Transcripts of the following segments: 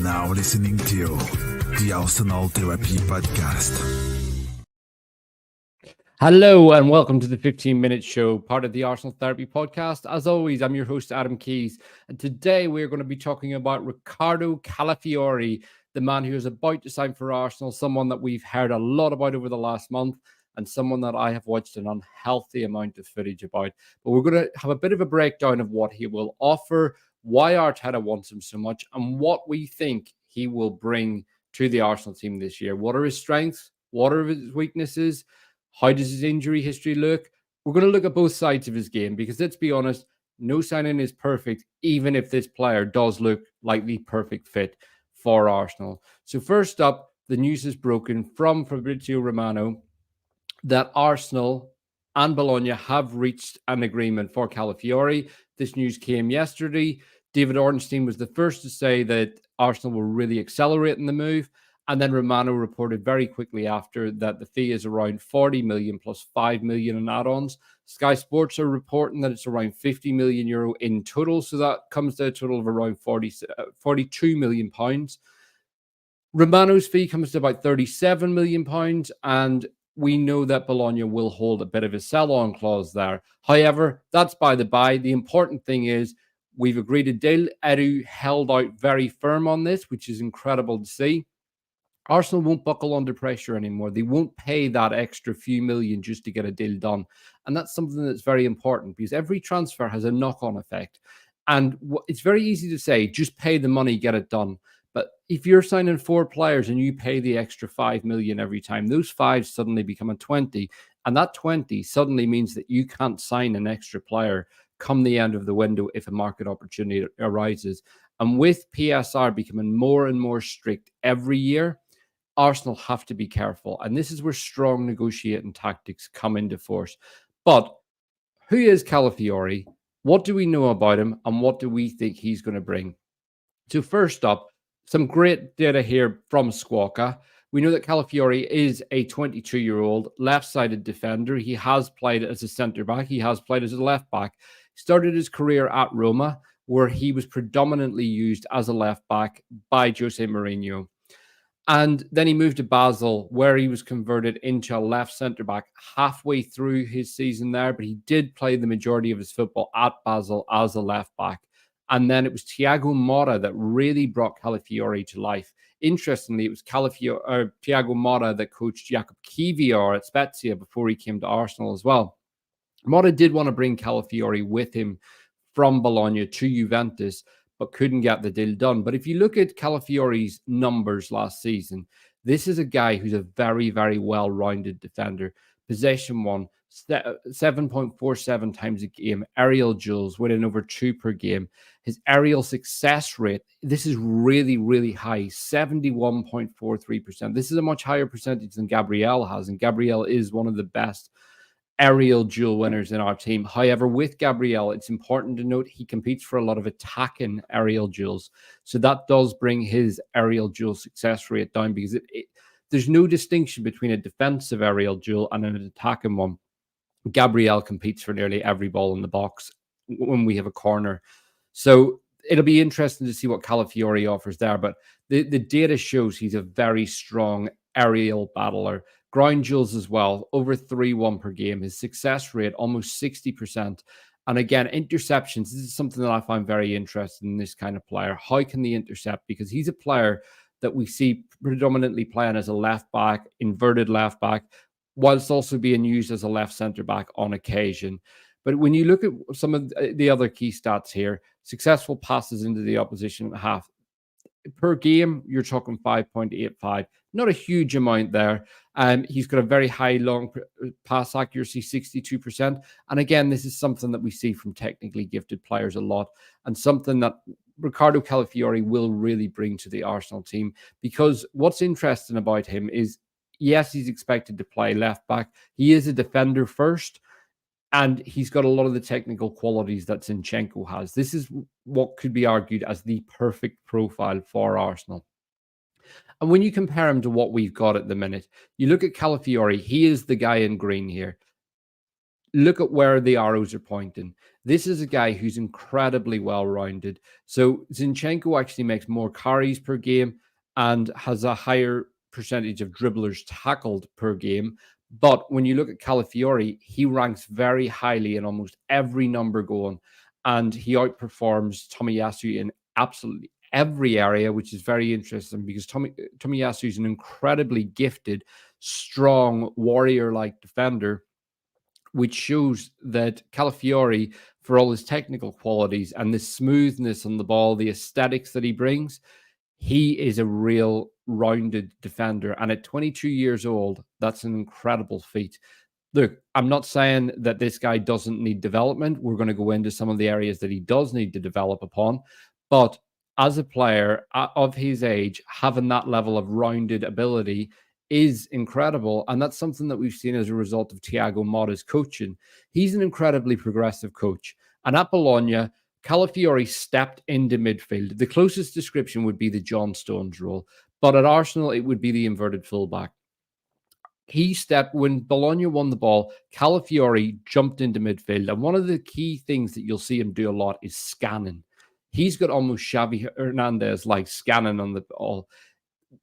now listening to the Arsenal Therapy Podcast. Hello and welcome to the 15-minute show, part of the Arsenal Therapy Podcast. As always, I'm your host, Adam Keys, and today we're going to be talking about Riccardo Calafiori, the man who is about to sign for Arsenal, someone that we've heard a lot about over the last month, and someone that I have watched an unhealthy amount of footage about. But we're going to have a bit of a breakdown of what he will offer, why Arteta wants him so much, and what we think he will bring to the Arsenal team this year. What are his strengths? What are his weaknesses? How does his injury history look? We're going to look at both sides of his game because, let's be honest, no signing is perfect, even if this player does look like the perfect fit for Arsenal. So first up, the news is broken from Fabrizio Romano that Arsenal and Bologna have reached an agreement for Calafiori. This news came yesterday. David Ornstein was the first to say that Arsenal were really accelerating the move. And then Romano reported very quickly after that the fee is around 40 million plus 5 million in add-ons. Sky Sports are reporting that it's around 50 million euro in total. So that comes to a total of around 42 million pounds. Romano's fee comes to about 37 million pounds. And we know that Bologna will hold a bit of a sell-on clause there. However, that's by the by. The important thing is we've agreed a deal. Edu held out very firm on this, which is incredible to see. Arsenal won't buckle under pressure anymore. They won't pay that extra few million just to get a deal done. And that's something that's very important because every transfer has a knock-on effect. And it's very easy to say, just pay the money, get it done. But if you're signing 4 players and you pay the extra 5 million every time, those 5 suddenly become a 20. And that 20 suddenly means that you can't sign an extra player come the end of the window if a market opportunity arises. And with PSR becoming more and more strict every year, Arsenal have to be careful. And this is where strong negotiating tactics come into force. But who is Calafiori? What do we know about him? And what do we think he's going to bring? So first up, some great data here from Squawka. We know that Calafiori is a 22-year-old left-sided defender. He has played as a centre-back. He has played as a left-back. He started his career at Roma, where he was predominantly used as a left-back by Jose Mourinho. And then he moved to Basel, where he was converted into a left centre-back halfway through his season there. But he did play the majority of his football at Basel as a left-back. And then it was Thiago Motta that really brought Calafiori to life. Interestingly, it was Thiago Motta that coached Jakub Kiwior at Spezia before he came to Arsenal as well. Motta did want to bring Calafiori with him from Bologna to Juventus, but couldn't get the deal done. But if you look at Calafiori's numbers last season, this is a guy who's a very, very well-rounded defender. Possession 1, 7.47 times a game. Aerial duels, winning over 2 per game. His aerial success rate, this is really, really high, 71.43%. This is a much higher percentage than Gabriel has, and Gabriel is one of the best aerial duel winners in our team. However, with Gabriel, it's important to note he competes for a lot of attacking aerial duels. So that does bring his aerial duel success rate down because there's no distinction between a defensive aerial duel and an attacking one. Gabriel competes for nearly every ball in the box when we have a corner. So it'll be interesting to see what Calafiori offers there. But the data shows he's a very strong aerial battler. Ground duels as well, over 3-1 per game. His success rate, almost 60%. And again, interceptions, this is something that I find very interesting in this kind of player. How can they intercept? Because he's a player that we see predominantly playing as a left back, inverted left back, whilst also being used as a left centre back on occasion. But when you look at some of the other key stats here, successful passes into the opposition half, per game, you're talking 5.85. Not a huge amount there. He's got a very high long pass accuracy, 62%. And again, this is something that we see from technically gifted players a lot, and something that Riccardo Calafiori will really bring to the Arsenal team. Because what's interesting about him is, yes, he's expected to play left back. He is a defender first, and he's got a lot of the technical qualities that Zinchenko has. This is what could be argued as the perfect profile for Arsenal. And when you compare him to what we've got at the minute, you look at Calafiori, he is the guy in green here. look at where the arrows are pointing. This is a guy who's incredibly well-rounded. So Zinchenko actually makes more carries per game and has a higher percentage of dribblers tackled per game. But when you look at Calafiori, he ranks very highly in almost every number going, and he outperforms Tomiyasu in absolutely every area, which is very interesting because Tomiyasu is an incredibly gifted, strong, warrior-like defender, which shows that Calafiori, for all his technical qualities and the smoothness on the ball, the aesthetics that he brings, he is a real rounded defender. And at 22 years old, that's an incredible feat. Look, I'm not saying that this guy doesn't need development. We're going to go into some of the areas that he does need to develop upon. But as a player of his age, having that level of rounded ability is incredible. And that's something that we've seen as a result of Thiago Motta's coaching. He's an incredibly progressive coach. And at Bologna, Calafiori stepped into midfield. The closest description would be the John Stones role. But at Arsenal, it would be the inverted fullback. He stepped when Bologna won the ball. Calafiori jumped into midfield, and one of the key things that you'll see him do a lot is scanning. He's got almost Xavi Hernandez like scanning on the ball.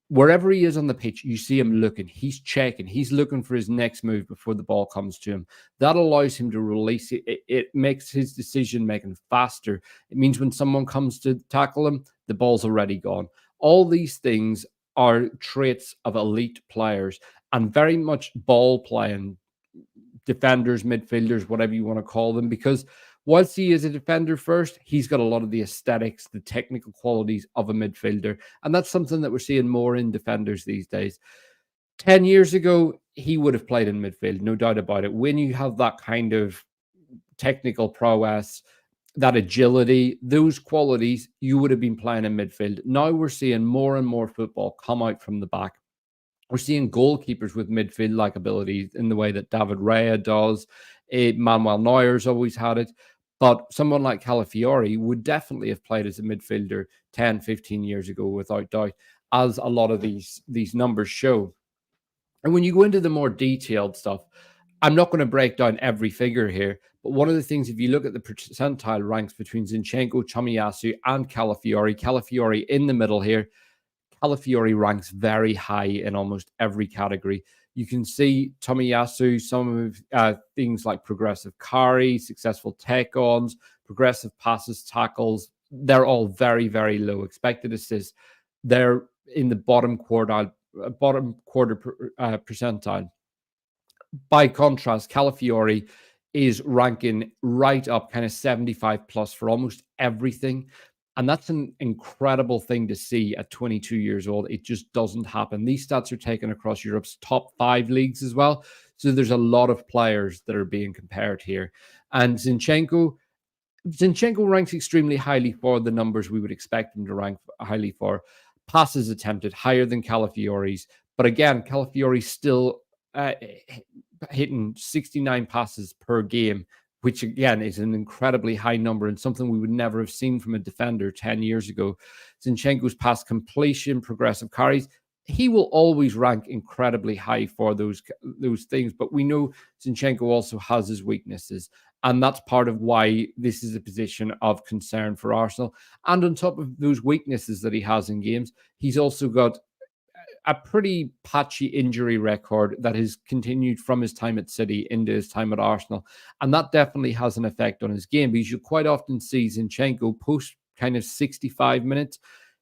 Wherever he is on the pitch, you see him looking. He's checking. He's looking for his next move before the ball comes to him. That allows him to release it. It makes his decision making faster. It means when someone comes to tackle him, the ball's already gone. All these things are traits of elite players and very much ball playing defenders, midfielders, whatever you want to call them, because whilst he is a defender first, he's got a lot of the aesthetics, the technical qualities of a midfielder. And that's something that we're seeing more in defenders these days. 10 years ago, he would have played in midfield, no doubt about it. When you have that kind of technical prowess, that agility, those qualities, you would have been playing in midfield. Now we're seeing more and more football come out from the back. We're seeing goalkeepers with midfield-like abilities in the way that David Raya does. Manuel Neuer's always had it. But someone like Calafiori would definitely have played as a midfielder 10, 15 years ago, without doubt, as a lot of these numbers show. And when you go into the more detailed stuff, I'm not going to break down every figure here, but one of the things, if you look at the percentile ranks between Zinchenko, Tomiyasu, and Calafiori in the middle here, Calafiori ranks very high in almost every category. You can see Tomiyasu, some of things like progressive carry, successful take-ons, progressive passes, tackles. They're all very, very low. Expected assists, they're in the bottom quarter percentile. By contrast, Calafiori is ranking right up kind of 75 plus for almost everything. And that's an incredible thing to see at 22 years old. It just doesn't happen. These stats are taken across Europe's top 5 leagues as well. So there's a lot of players that are being compared here. And Zinchenko ranks extremely highly for the numbers we would expect him to rank highly for. Passes attempted higher than Calafiori's. But again, Calafiori's still hitting 69 passes per game, which again is an incredibly high number and something we would never have seen from a defender 10 years ago. Zinchenko's pass completion, progressive carries, he will always rank incredibly high for those things. But we know Zinchenko also has his weaknesses, and that's part of why this is a position of concern for Arsenal. And on top of those weaknesses that he has in games, he's also got a pretty patchy injury record that has continued from his time at City into his time at Arsenal. And that definitely has an effect on his game, because you quite often see Zinchenko post kind of 65 minutes,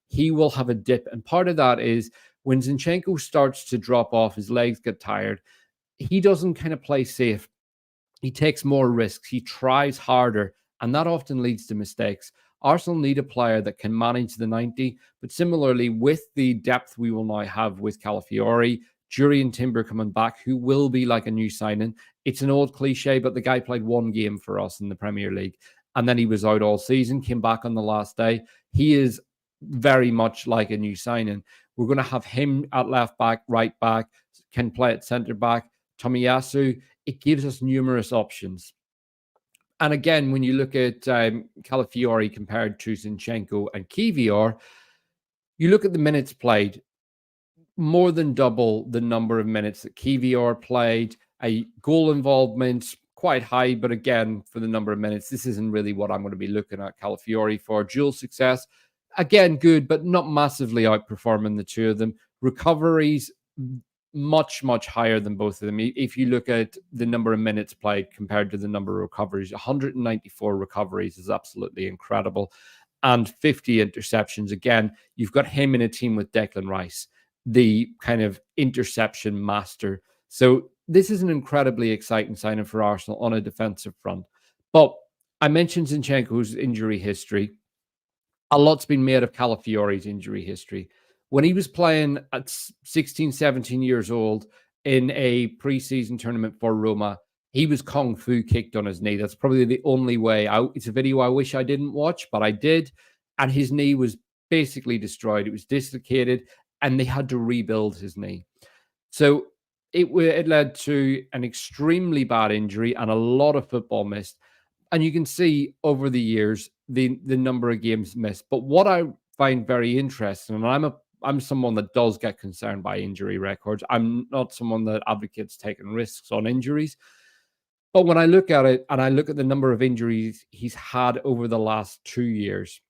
he will have a dip. And part of that is when Zinchenko starts to drop off, his legs get tired, he doesn't kind of play safe. He takes more risks. He tries harder, and that often leads to mistakes. Arsenal need a player that can manage the 90, but similarly, with the depth we will now have with Calafiori, Jurrien Timber coming back, who will be like a new signing. It's an old cliche, but the guy played one game for us in the Premier League, and then he was out all season, came back on the last day. He is very much like a new signing. We're going to have him at left back, right back, can play at centre back. Tomiyasu, it gives us numerous options. And again, when you look at Calafiori compared to Zinchenko and Kiwior, you look at the minutes played, more than double the number of minutes that Kiwior played, a goal involvement, quite high, but again, for the number of minutes, this isn't really what I'm going to be looking at Calafiori for. Dual success, again, good, but not massively outperforming the two of them. Recoveries, much, much higher than both of them. If you look at the number of minutes played compared to the number of recoveries, 194 recoveries is absolutely incredible. And 50 interceptions. Again, you've got him in a team with Declan Rice, the kind of interception master. So this is an incredibly exciting signing for Arsenal on a defensive front. But I mentioned Zinchenko's injury history. A lot's been made of Calafiori's injury history. When he was playing at 16, 17 years old in a preseason tournament for Roma, he was kung fu kicked on his knee. That's probably the only way out. It's a video I wish I didn't watch, but I did. And his knee was basically destroyed. It was dislocated, and they had to rebuild his knee. So it led to an extremely bad injury and a lot of football missed. And you can see over the years the number of games missed. But what I find very interesting, and I'm someone that does get concerned by injury records. I'm not someone that advocates taking risks on injuries. But when I look at it and I look at the number of injuries he's had over the last 2 years,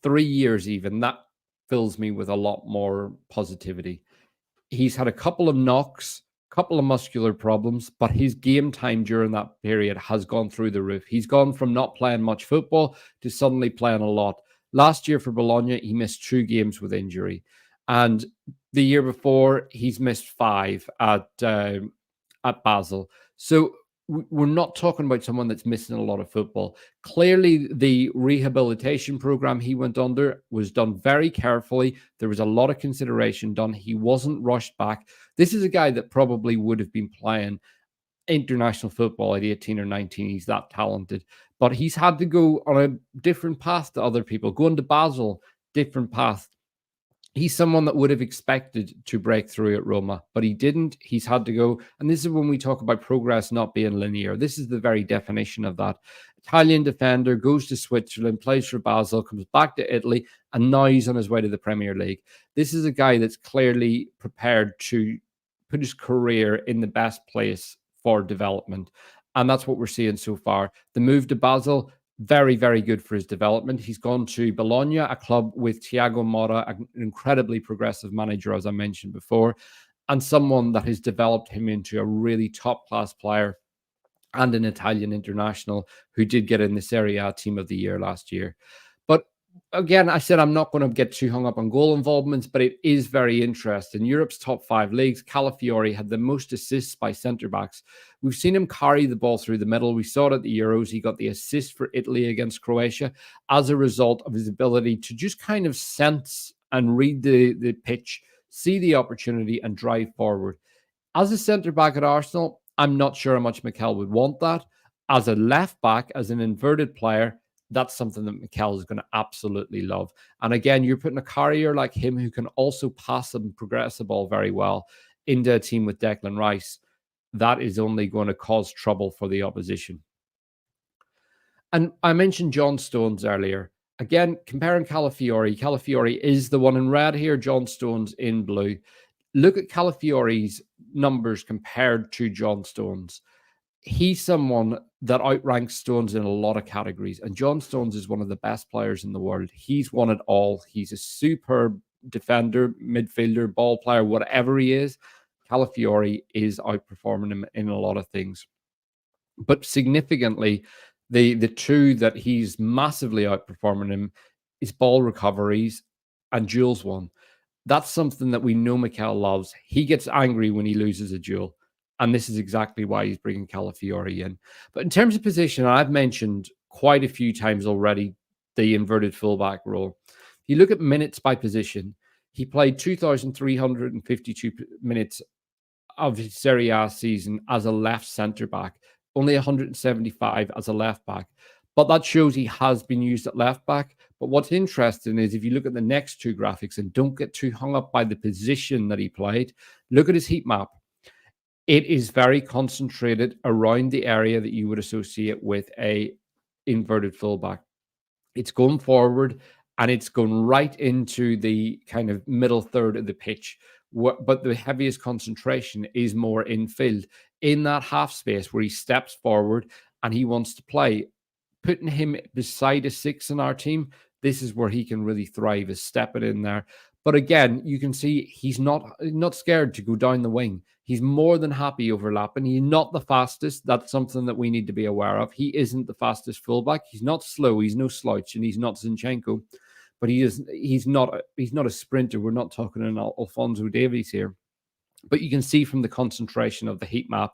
3 years even, that fills me with a lot more positivity. He's had a couple of knocks, couple of muscular problems, but his game time during that period has gone through the roof. He's gone from not playing much football to suddenly playing a lot. Last year for Bologna, he missed 2 games with injury. And the year before, he's missed 5 at Basel. So we're not talking about someone that's missing a lot of football. Clearly, the rehabilitation program he went under was done very carefully. There was a lot of consideration done. He wasn't rushed back. This is a guy that probably would have been playing international football at 18 or 19. He's that talented. But he's had to go on a different path to other people. Going to Basel, different path. He's someone that would have expected to break through at Roma, but he didn't. He's had to go. And this is when we talk about progress not being linear. This is the very definition of that. Italian defender goes to Switzerland, plays for Basel, comes back to Italy, and now he's on his way to the Premier League. This is a guy that's clearly prepared to put his career in the best place for development. And that's what we're seeing so far. The move to Basel, very, very good for his development. He's gone to Bologna, a club with Thiago Motta, an incredibly progressive manager, as I mentioned before, and someone that has developed him into a really top-class player and an Italian international who did get in the Serie A Team of the Year last year. But again, I said I'm not going to get too hung up on goal involvements, but it is very interesting. Europe's top 5 leagues, Calafiori had the most assists by centre-backs. We've seen him carry the ball through the middle. We saw it at the Euros. He got the assist for Italy against Croatia as a result of his ability to just kind of sense and read the pitch, see the opportunity and drive forward. As a centre-back at Arsenal, I'm not sure how much Mikel would want that. As a left-back, as an inverted player, that's something that Mikel is going to absolutely love. And again, you're putting a carrier like him who can also pass and progress the ball very well into a team with Declan Rice. That is only going to cause trouble for the opposition. And I mentioned John Stones earlier. Again, comparing Calafiori is the one in red here, John Stones in blue. Look at Calafiori's numbers compared to John Stones. He's someone that outranks Stones in a lot of categories. And John Stones is one of the best players in the world. He's won it all. He's a superb defender, midfielder, ball player, whatever he is. Calafiori is outperforming him in a lot of things. But significantly, the two that he's massively outperforming him is ball recoveries and duels won. That's something that we know Mikel loves. He gets angry when he loses a duel. And this is exactly why he's bringing Calafiori in. But in terms of position, I've mentioned quite a few times already the inverted fullback role. If you look at minutes by position, he played 2,352 minutes of his Serie A season as a left centre-back, only 175 as a left-back. But that shows he has been used at left-back. But what's interesting is if you look at the next 2 graphics and don't get too hung up by the position that he played, look at his heat map. It is very concentrated around the area that you would associate with a inverted fullback. It's going forward and it's going right into the kind of middle third of the pitch. But the heaviest concentration is more infield. in that half space where he steps forward and he wants to play. Putting him beside a 6 in our team, this is where he can really thrive, is stepping in there. But again, you can see he's not scared to go down the wing. He's more than happy overlapping. He's not the fastest. That's something that we need to be aware of. He isn't the fastest fullback. He's not slow. He's no slouch, and he's not Zinchenko. But he's not a sprinter. We're not talking an Alphonso Davies here. But you can see from the concentration of the heat map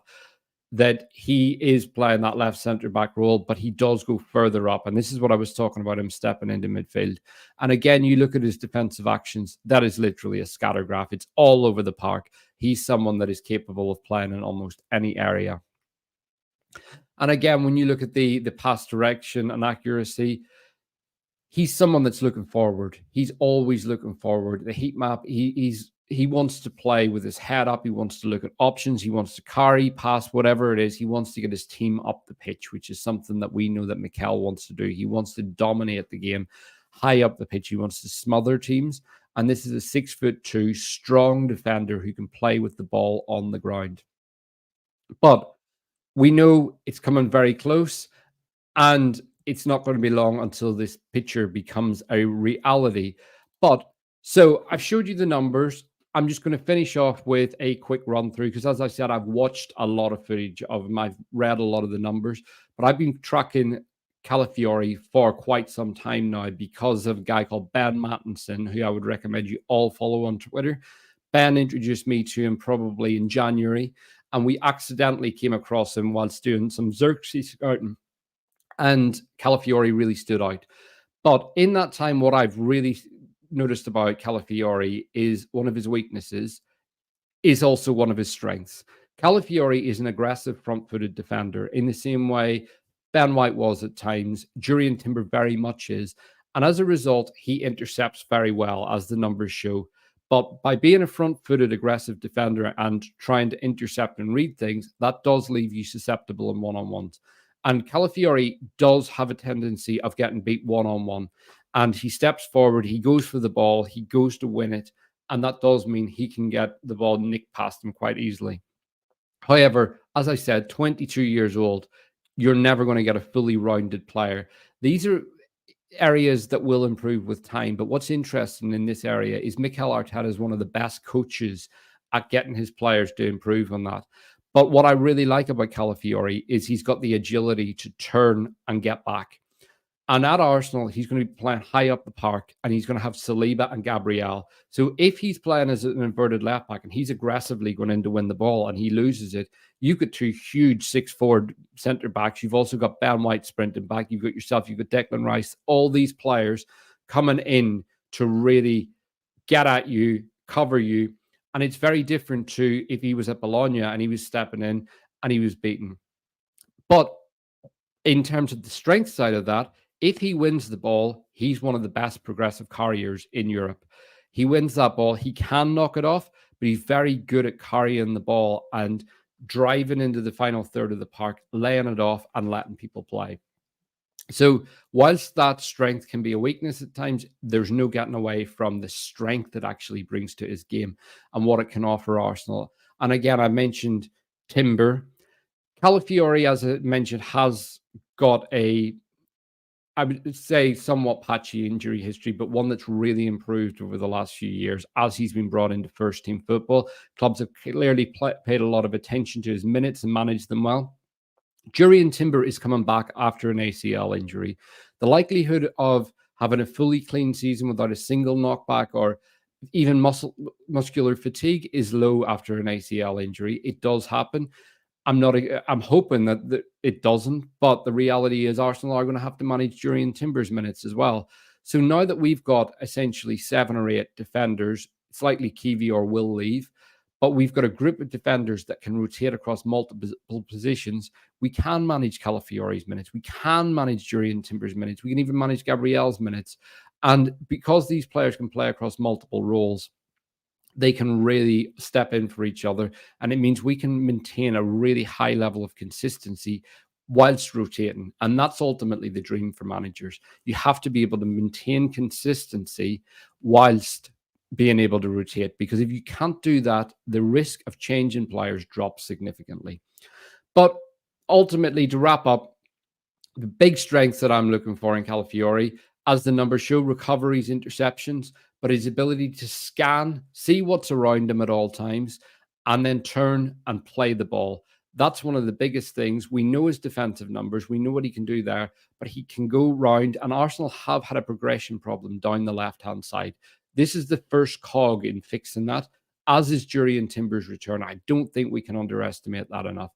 that he is playing that left centre back role, but he does go further up. And this is what I was talking about, him stepping into midfield. And again, you look at his defensive actions, that is literally a scatter graph. It's all over the park. He's someone that is capable of playing in almost any area. And again, when you look at the pass direction and accuracy, he's someone that's looking forward. He's always looking forward. The heat map, he wants to play with his head up. He wants to look at options. He wants to carry, pass, whatever it is. He wants to get his team up the pitch, which is something that we know that Mikel wants to do. He wants to dominate the game high up the pitch. He wants to smother teams. And this is a 6'2" strong defender who can play with the ball on the ground. But we know it's coming very close, and it's not going to be long until this picture becomes a reality. But so I've showed you the numbers. I'm just going to finish off with a quick run through because, as I said, I've watched a lot of footage of him. I've read a lot of the numbers, but I've been tracking Calafiori for quite some time now because of a guy called Ben Mattinson, who I would recommend you all follow on Twitter. Ben introduced me to him probably in January, and we accidentally came across him whilst doing some Xerxes scouting, and Calafiori really stood out. But in that time, what I've really noticed about Calafiori is one of his weaknesses is also one of his strengths. Calafiori is an aggressive front-footed defender in the same way Ben White was at times. Jurrien Timber very much is. And as a result, he intercepts very well, as the numbers show. But by being a front-footed aggressive defender and trying to intercept and read things, that does leave you susceptible in one-on-ones. And Calafiori does have a tendency of getting beat one-on-one. And he steps forward, he goes for the ball, he goes to win it. And that does mean he can get the ball nicked past him quite easily. However, as I said, 22 years old, you're never going to get a fully rounded player. These are areas that will improve with time. But what's interesting in this area is Mikel Arteta is one of the best coaches at getting his players to improve on that. But what I really like about Calafiori is he's got the agility to turn and get back. And at Arsenal, he's going to be playing high up the park, and he's going to have Saliba and Gabriel. So if he's playing as an inverted left back and he's aggressively going in to win the ball and he loses it, you've got two huge 6'4" centre backs. You've also got Ben White sprinting back. You've got yourself, you've got Declan Rice, all these players coming in to really get at you, cover you. And it's very different to if he was at Bologna and he was stepping in and he was beaten. But in terms of the strength side of that, if he wins the ball, he's one of the best progressive carriers in Europe. He wins that ball. He can knock it off, but he's very good at carrying the ball and driving into the final third of the park, laying it off and letting people play. So whilst that strength can be a weakness at times, there's no getting away from the strength it actually brings to his game and what it can offer Arsenal. And again, I mentioned Timber. Calafiori, as I mentioned, has got I would say, somewhat patchy injury history, but one that's really improved over the last few years as he's been brought into first-team football. Clubs have clearly paid a lot of attention to his minutes and managed them well. Jurrien Timber is coming back after an ACL injury. The likelihood of having a fully clean season without a single knockback or even muscular fatigue is low after an ACL injury. It does happen. I'm hoping that it doesn't, but the reality is Arsenal are going to have to manage Jurrien Timber's minutes as well. So now that we've got essentially 7 or 8 defenders, it's likely Kiwior will leave, but we've got a group of defenders that can rotate across multiple positions. We can manage Calafiori's minutes. We can manage Jurrien Timber's minutes. We can even manage Gabriel's minutes. And because these players can play across multiple roles, they can really step in for each other. And it means we can maintain a really high level of consistency whilst rotating. And that's ultimately the dream for managers. You have to be able to maintain consistency whilst being able to rotate, because if you can't do that, the risk of changing players drops significantly. But ultimately, to wrap up, the big strengths that I'm looking for in Calafiori, as the numbers show, recoveries, interceptions, but his ability to scan, see what's around him at all times, and then turn and play the ball. That's one of the biggest things. We know his defensive numbers. We know what he can do there, but he can go round. And Arsenal have had a progression problem down the left-hand side. This is the first cog in fixing that, as is Jurrien Timber's return. I don't think we can underestimate that enough.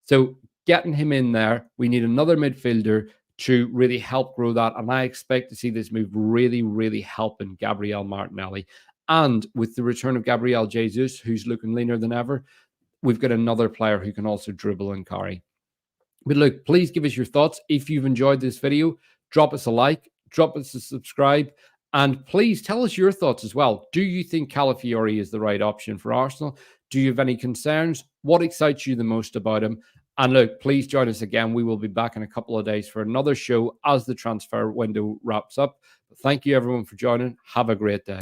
So getting him in there, we need another midfielder to really help grow that. And I expect to see this move really, really helping Gabriel Martinelli. And with the return of Gabriel Jesus, who's looking leaner than ever, we've got another player who can also dribble and carry. But look, please give us your thoughts. If you've enjoyed this video, drop us a like, drop us a subscribe, and please tell us your thoughts as well. Do you think Calafiori is the right option for Arsenal? Do you have any concerns? What excites you the most about him? And look, please join us again. We will be back in a couple of days for another show as the transfer window wraps up. But thank you, everyone, for joining. Have a great day.